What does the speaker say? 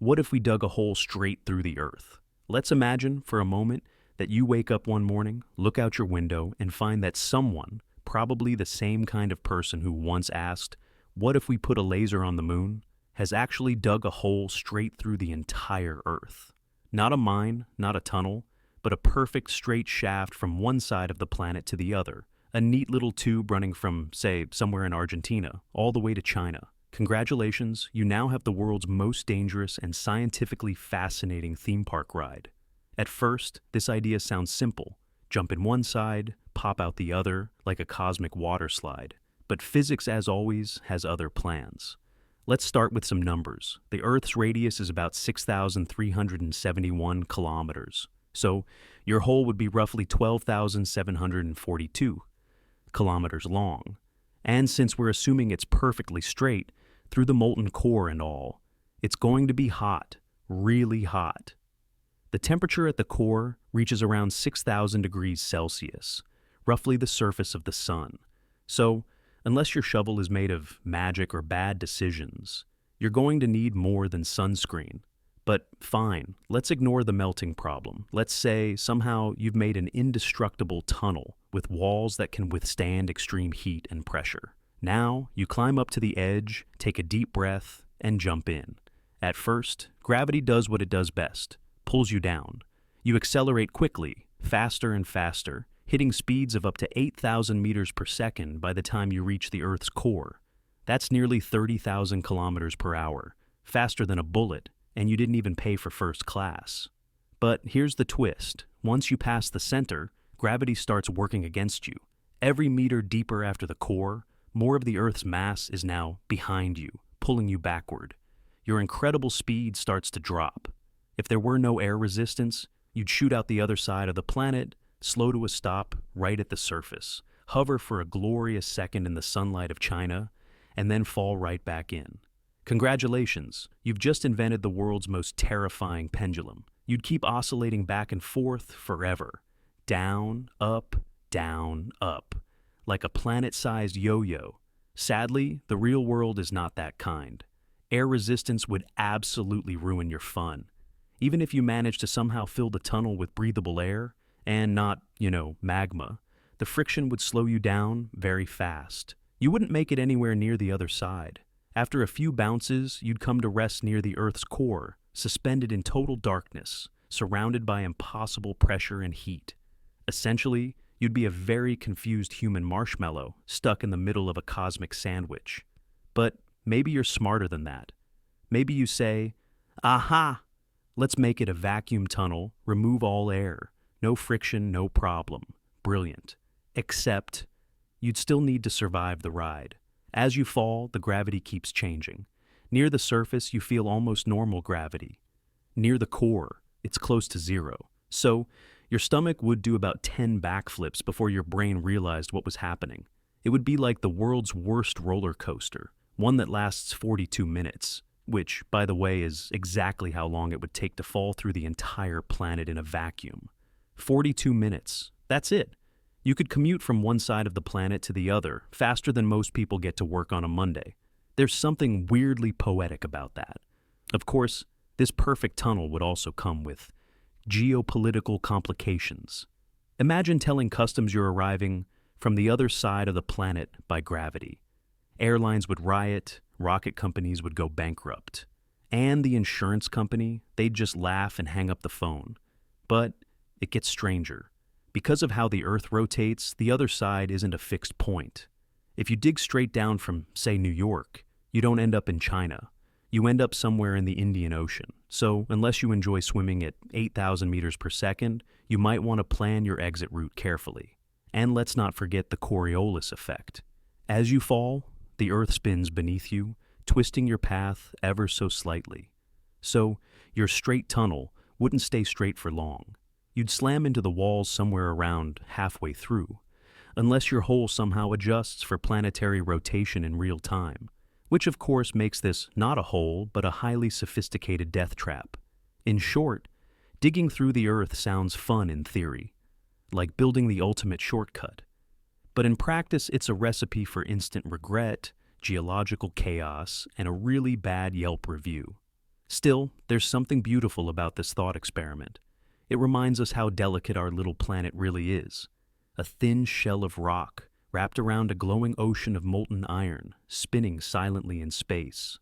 What if we dug a hole straight through the earth? Let's imagine for a moment that you wake up one morning, look out your window, and find that someone, probably the same kind of person who once asked, "What if we put a laser on the moon?" has actually dug a hole straight through the entire earth. Not a mine, not a tunnel, but a perfect straight shaft from one side of the planet to the other. A neat little tube running from, say, somewhere in Argentina, all the way to China. Congratulations, you now have the world's most dangerous and scientifically fascinating theme park ride. At first, this idea sounds simple. Jump in one side, pop out the other, like a cosmic water slide. But physics, as always, has other plans. Let's start with some numbers. The Earth's radius is about 6,371 kilometers. So your hole would be roughly 12,742 kilometers long. And since we're assuming it's perfectly straight, through the molten core and all, it's going to be hot, really hot. The temperature at the core reaches around 6,000 degrees Celsius, roughly the surface of the sun. So, unless your shovel is made of magic or bad decisions, you're going to need more than sunscreen. But fine, let's ignore the melting problem. Let's say somehow you've made an indestructible tunnel with walls that can withstand extreme heat and pressure. Now, you climb up to the edge, take a deep breath, and jump in. At first, gravity does what it does best, pulls you down. You accelerate quickly, faster and faster, hitting speeds of up to 8,000 meters per second by the time you reach the Earth's core. That's nearly 30,000 kilometers per hour, faster than a bullet, and you didn't even pay for first class. But here's the twist. Once you pass the center, gravity starts working against you. Every meter deeper after the core, more of the Earth's mass is now behind you, pulling you backward. Your incredible speed starts to drop. If there were no air resistance, you'd shoot out the other side of the planet, slow to a stop right at the surface, hover for a glorious second in the sunlight of China, and then fall right back in. Congratulations, you've just invented the world's most terrifying pendulum. You'd keep oscillating back and forth forever. Down, up, like a planet-sized yo-yo. Sadly, the real world is not that kind. Air resistance would absolutely ruin your fun. Even if you manage to somehow fill the tunnel with breathable air, and not, magma, the friction would slow you down very fast. You wouldn't make it anywhere near the other side. After a few bounces, you'd come to rest near the Earth's core, suspended in total darkness, surrounded by impossible pressure and heat. Essentially, you'd be a very confused human marshmallow stuck in the middle of a cosmic sandwich. But maybe you're smarter than that. Maybe you say, "Aha! Let's make it a vacuum tunnel, remove all air. No friction, no problem. Brilliant." Except, you'd still need to survive the ride. As you fall, the gravity keeps changing. Near the surface, you feel almost normal gravity. Near the core, it's close to zero. So, your stomach would do about 10 backflips before your brain realized what was happening. It would be like the world's worst roller coaster, one that lasts 42 minutes, which, by the way, is exactly how long it would take to fall through the entire planet in a vacuum. 42 minutes. That's it. You could commute from one side of the planet to the other faster than most people get to work on a Monday. There's something weirdly poetic about that. Of course, this perfect tunnel would also come with geopolitical complications. Imagine telling customs you're arriving from the other side of the planet by gravity. Airlines would riot, rocket companies would go bankrupt, and the insurance company, they'd just laugh and hang up the phone. But it gets stranger. Because of how the Earth rotates, the other side isn't a fixed point. If you dig straight down from, say, New York, you don't end up in China. You end up somewhere in the Indian Ocean. So, unless you enjoy swimming at 8,000 meters per second, you might want to plan your exit route carefully. And let's not forget the Coriolis effect. As you fall, the Earth spins beneath you, twisting your path ever so slightly. So, your straight tunnel wouldn't stay straight for long. You'd slam into the walls somewhere around halfway through, unless your hole somehow adjusts for planetary rotation in real time, which of course makes this not a hole but a highly sophisticated death trap. In short, digging through the Earth sounds fun in theory, like building the ultimate shortcut. But in practice, it's a recipe for instant regret, geological chaos, and a really bad Yelp review. Still, there's something beautiful about this thought experiment. It reminds us how delicate our little planet really is. A thin shell of rock, wrapped around a glowing ocean of molten iron, spinning silently in space.